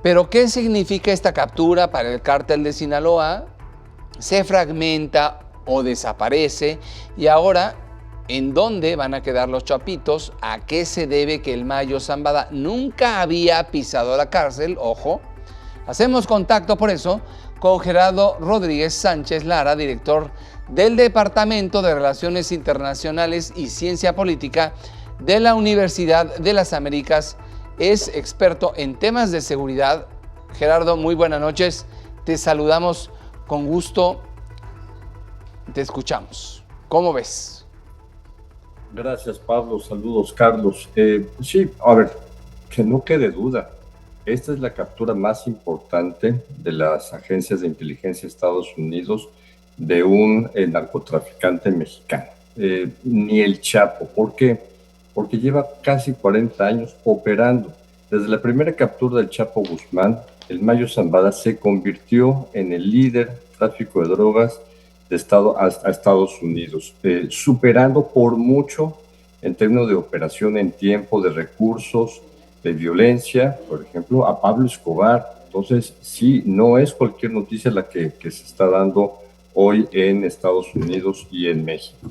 Pero ¿qué significa esta captura para el cártel de Sinaloa? Se fragmenta o desaparece y ahora, ¿en dónde van a quedar los chapitos? ¿A qué se debe que el Mayo Zambada nunca había pisado la cárcel? Ojo. Hacemos contacto por eso con Gerardo Rodríguez Sánchez Lara, director del Departamento de Relaciones Internacionales y Ciencia Política de la Universidad de las Américas. Es experto en temas de seguridad. Gerardo, muy buenas noches. Te saludamos con gusto. Te escuchamos. ¿Cómo ves? Gracias, Pablo. Saludos, Carlos. Sí, a ver, que no quede duda. Esta es la captura más importante de las agencias de inteligencia de Estados Unidos de un narcotraficante mexicano. Ni el Chapo. ¿Por qué? Porque lleva casi 40 años operando. Desde la primera captura del Chapo Guzmán, el Mayo Zambada se convirtió en el líder de tráfico de drogas de a Estados Unidos, superando por mucho en términos de operación en tiempo, de recursos, de violencia, por ejemplo, a Pablo Escobar. Entonces, sí, no es cualquier noticia la que se está dando hoy en Estados Unidos y en México.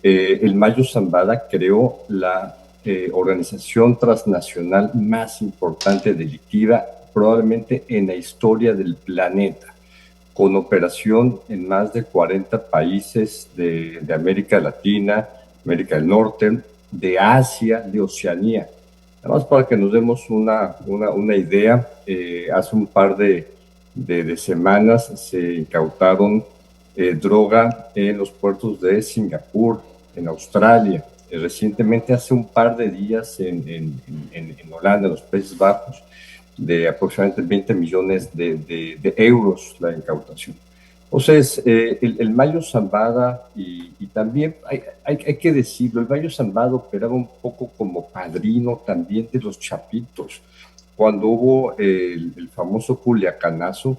El Mayo Zambada creó la organización transnacional más importante delictiva probablemente en la historia del planeta, con operación en más de 40 países de América Latina, América del Norte, de Asia, de Oceanía. Además, para que nos demos una idea, hace un par de semanas se incautaron droga en los puertos de Singapur, en Australia, recientemente hace un par de días en Holanda, en los Países Bajos, de aproximadamente 20 millones de euros la incautación. Entonces, el Mayo Zambada, y también hay que decirlo, el Mayo Zambada operaba un poco como padrino también de los chapitos. Cuando hubo el famoso Culiacanazo,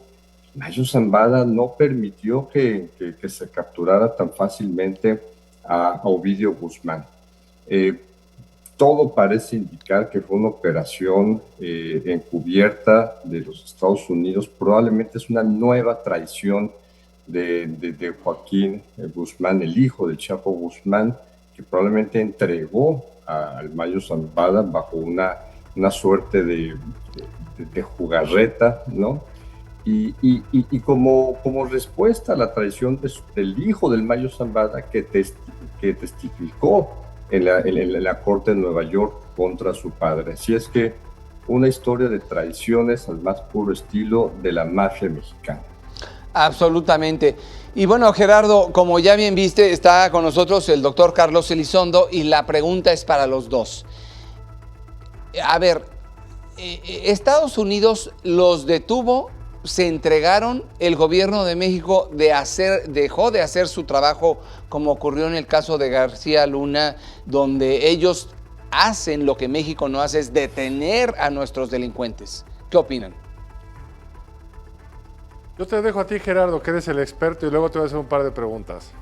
Mayo Zambada no permitió que se capturara tan fácilmente a Ovidio Guzmán. Todo parece indicar que fue una operación encubierta de los Estados Unidos. Probablemente es una nueva traición de Joaquín Guzmán, el hijo del Chapo Guzmán, que probablemente entregó al Mayo Zambada bajo una suerte de jugarreta, ¿no? Y como respuesta a la traición del hijo del Mayo Zambada, que testificó en la corte de Nueva York contra su padre. Así es que una historia de traiciones al más puro estilo de la mafia mexicana. Absolutamente. Y bueno, Gerardo, como ya bien viste, está con nosotros el doctor Carlos Elizondo y la pregunta es para los dos. A ver, Estados Unidos los detuvo, se entregaron, el gobierno de México dejó de hacer su trabajo, como ocurrió en el caso de García Luna, donde ellos hacen lo que México no hace, es detener a nuestros delincuentes. ¿Qué opinan? Yo te dejo a ti, Gerardo, que eres el experto, y luego te voy a hacer un par de preguntas.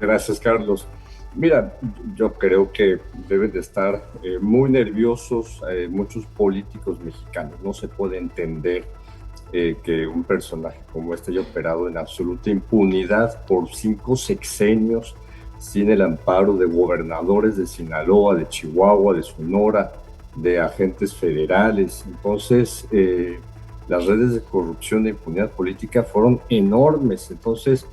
Gracias, Carlos. Mira, yo creo que deben de estar muy nerviosos muchos políticos mexicanos. No se puede entender que un personaje como este haya operado en absoluta impunidad por 5 sexenios sin el amparo de gobernadores de Sinaloa, de Chihuahua, de Sonora, de agentes federales. Entonces, las redes de corrupción e impunidad política fueron enormes. Entonces,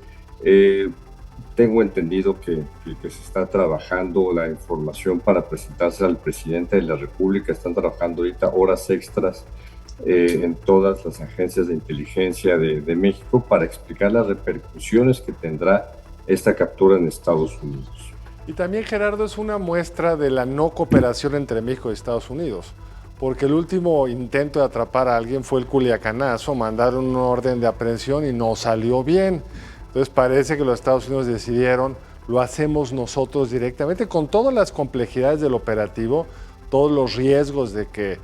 tengo entendido que se está trabajando la información para presentarse al presidente de la República. Están trabajando ahorita horas extras en todas las agencias de inteligencia de México para explicar las repercusiones que tendrá esta captura en Estados Unidos. Y también, Gerardo, es una muestra de la no cooperación entre México y Estados Unidos, porque el último intento de atrapar a alguien fue el Culiacanazo, mandaron una orden de aprehensión y no salió bien. Entonces parece que los Estados Unidos decidieron, lo hacemos nosotros directamente, con todas las complejidades del operativo, todos los riesgos de que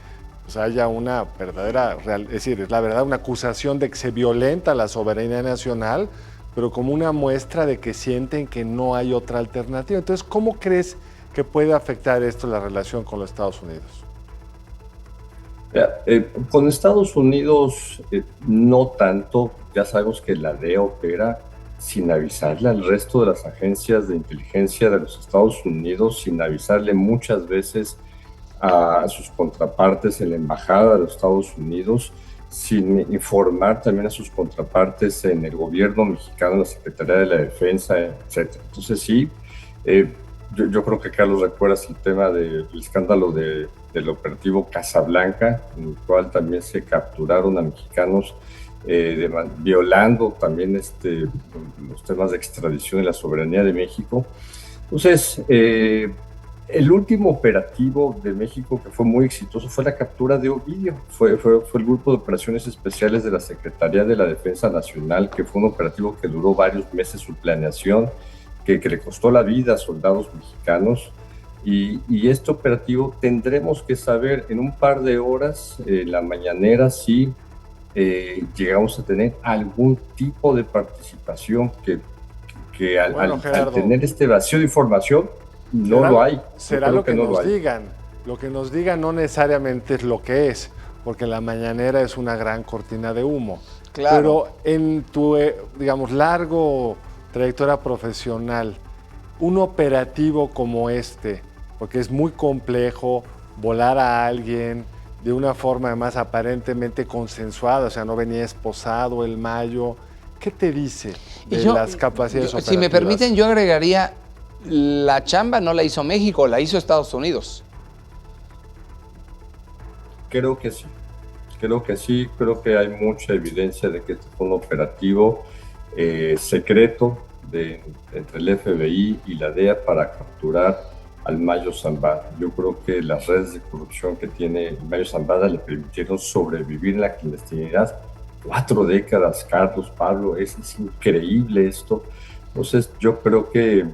haya una verdadera, es decir, la verdad, una acusación de que se violenta la soberanía nacional, pero como una muestra de que sienten que no hay otra alternativa. Entonces, ¿cómo crees que puede afectar esto la relación con los Estados Unidos? Con Estados Unidos no tanto, ya sabemos que la DEA opera sin avisarle al resto de las agencias de inteligencia de los Estados Unidos, sin avisarle muchas veces a sus contrapartes en la Embajada de los Estados Unidos, sin informar también a sus contrapartes en el gobierno mexicano, la Secretaría de la Defensa, etc. Entonces sí, yo creo que Carlos recuerdas el tema del escándalo del operativo Casablanca, en el cual también se capturaron a mexicanos violando también los temas de extradición y la soberanía de México. Entonces, el último operativo de México que fue muy exitoso fue la captura de Ovidio. Fue el Grupo de Operaciones Especiales de la Secretaría de la Defensa Nacional, que fue un operativo que duró varios meses su planeación, que le costó la vida a soldados mexicanos. Y este operativo tendremos que saber en un par de horas, la mañanera, si llegamos a tener algún tipo de participación que al tener este vacío de información, no lo hay. Será lo que nos digan. Lo que nos digan no necesariamente es lo que es, porque la mañanera es una gran cortina de humo. Claro. Pero en tu, digamos, largo trayectoria profesional, un operativo como este, porque es muy complejo volar a alguien de una forma además aparentemente consensuada, o sea, no venía esposado el Mayo. ¿Qué te dice de las capacidades operativas? Si me permiten, yo agregaría, la chamba no la hizo México, la hizo Estados Unidos. Creo que sí, creo que hay mucha evidencia de que este fue un operativo secreto entre el FBI y la DEA para capturar al Mayo Zambada. Yo creo que las redes de corrupción que tiene el Mayo Zambada le permitieron sobrevivir en la clandestinidad 4 décadas, Carlos, Pablo, es increíble esto. Entonces yo creo que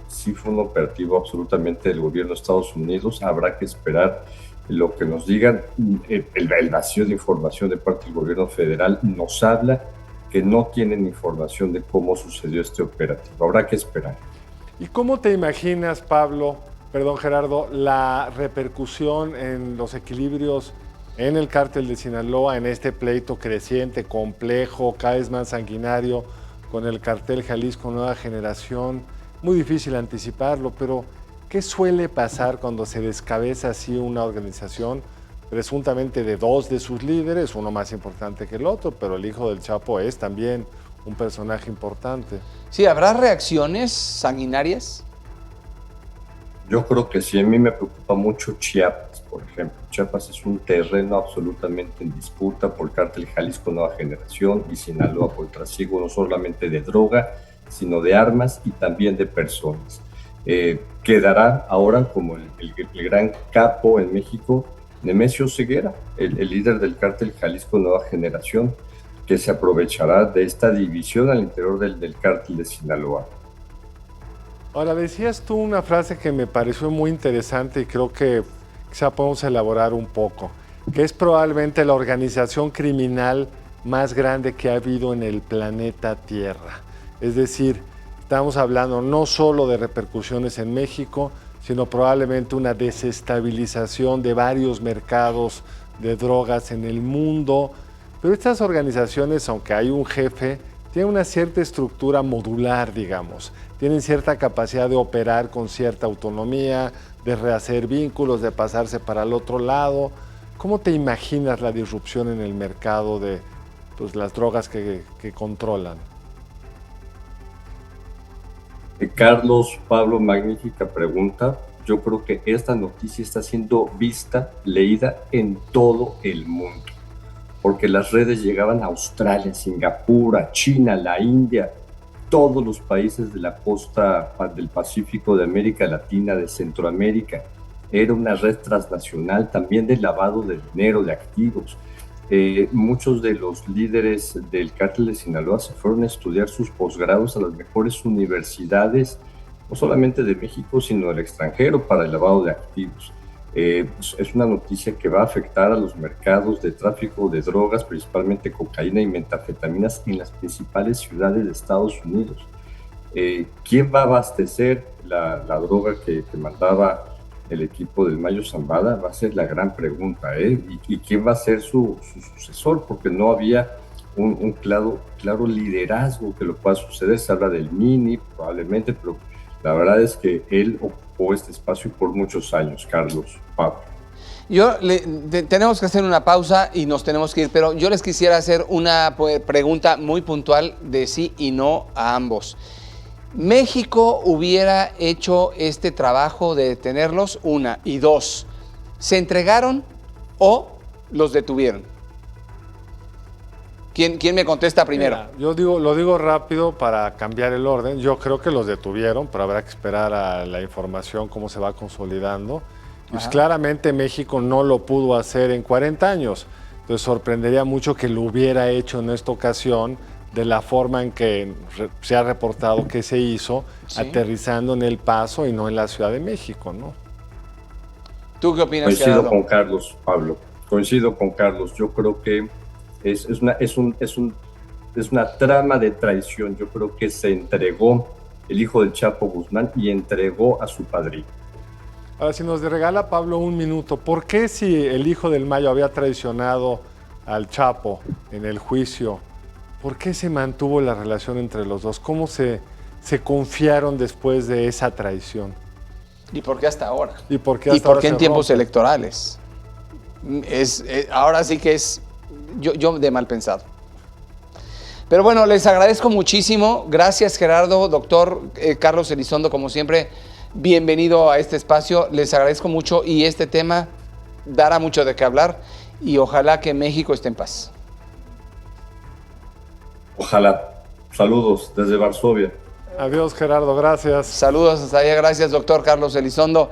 sí fue un operativo absolutamente del gobierno de Estados Unidos. Habrá que esperar lo que nos digan. El vacío de información de parte del gobierno federal nos habla que no tienen información de cómo sucedió este operativo. Habrá que esperar. ¿Y cómo te imaginas, Gerardo, la repercusión en los equilibrios en el cártel de Sinaloa, en este pleito creciente, complejo, cada vez más sanguinario, con el cartel Jalisco Nueva Generación? Muy difícil anticiparlo, pero ¿qué suele pasar cuando se descabeza así una organización, presuntamente de 2 de sus líderes, uno más importante que el otro, pero el hijo del Chapo es también un personaje importante? Sí, ¿habrá reacciones sanguinarias? Yo creo que sí. A mí me preocupa mucho Chiapas, por ejemplo. Chiapas es un terreno absolutamente en disputa por el cártel Jalisco Nueva Generación y Sinaloa por el trasiego no solamente de droga, sino de armas y también de personas. Quedará ahora como el gran capo en México, Nemesio Ceguera, el líder del cártel Jalisco Nueva Generación, que se aprovechará de esta división al interior del cártel de Sinaloa. Ahora, decías tú una frase que me pareció muy interesante y creo que quizá podemos elaborar un poco, que es probablemente la organización criminal más grande que ha habido en el planeta Tierra. Es decir, estamos hablando no solo de repercusiones en México, sino probablemente una desestabilización de varios mercados de drogas en el mundo. Pero estas organizaciones, aunque hay un jefe, tienen una cierta estructura modular, digamos. Tienen cierta capacidad de operar con cierta autonomía, de rehacer vínculos, de pasarse para el otro lado. ¿Cómo te imaginas la disrupción en el mercado de las drogas que controlan? Carlos, Pablo, magnífica pregunta. Yo creo que esta noticia está siendo vista, leída en todo el mundo, porque las redes llegaban a Australia, Singapur, a China, la India, todos los países de la costa del Pacífico, de América Latina, de Centroamérica. Era una red transnacional también de lavado de dinero, de activos. Muchos de los líderes del cártel de Sinaloa se fueron a estudiar sus posgrados a las mejores universidades, no solamente de México, sino del extranjero, para el lavado de activos. Es una noticia que va a afectar a los mercados de tráfico de drogas, principalmente cocaína y metanfetaminas, en las principales ciudades de Estados Unidos. ¿Quién va a abastecer la droga que mandaba el equipo del Mayo Zambada, va a ser la gran pregunta, ¿eh? ¿Y quién va a ser su sucesor? Porque no había un claro liderazgo que lo pueda suceder. Se habla del Mini, probablemente, pero la verdad es que él ocupó este espacio por muchos años, Carlos, Pablo. Tenemos que hacer una pausa y nos tenemos que ir, pero yo les quisiera hacer una pregunta muy puntual de sí y no a ambos. ¿México hubiera hecho este trabajo de detenerlos? Una. Y dos, ¿se entregaron o los detuvieron? ¿Quién me contesta primero? Mira, lo digo rápido para cambiar el orden. Yo creo que los detuvieron, pero habrá que esperar a la información, cómo se va consolidando. Pues claramente México no lo pudo hacer en 40 años. Entonces sorprendería mucho que lo hubiera hecho en esta ocasión de la forma en que se ha reportado que se hizo, sí, aterrizando en El Paso y no en la Ciudad de México, ¿no? ¿Tú qué opinas, Coincido Gerardo? con Carlos, Pablo. Coincido con Carlos. Yo creo que es una trama de traición. Yo creo que se entregó el hijo del Chapo Guzmán y entregó a su padrino. Ahora, si nos regala Pablo un minuto, ¿por qué si el hijo del Mayo había traicionado al Chapo en el juicio, por qué se mantuvo la relación entre los dos? ¿Cómo se confiaron después de esa traición? ¿Y por qué hasta ahora? ¿Y por qué en tiempos electorales? Ahora sí que es yo de mal pensado. Pero bueno, les agradezco muchísimo. Gracias, Gerardo, doctor Carlos Elizondo, como siempre, bienvenido a este espacio. Les agradezco mucho y este tema dará mucho de qué hablar y ojalá que México esté en paz. Ojalá. Saludos desde Varsovia. Adiós, Gerardo, gracias. Saludos hasta allá, gracias, doctor Carlos Elizondo.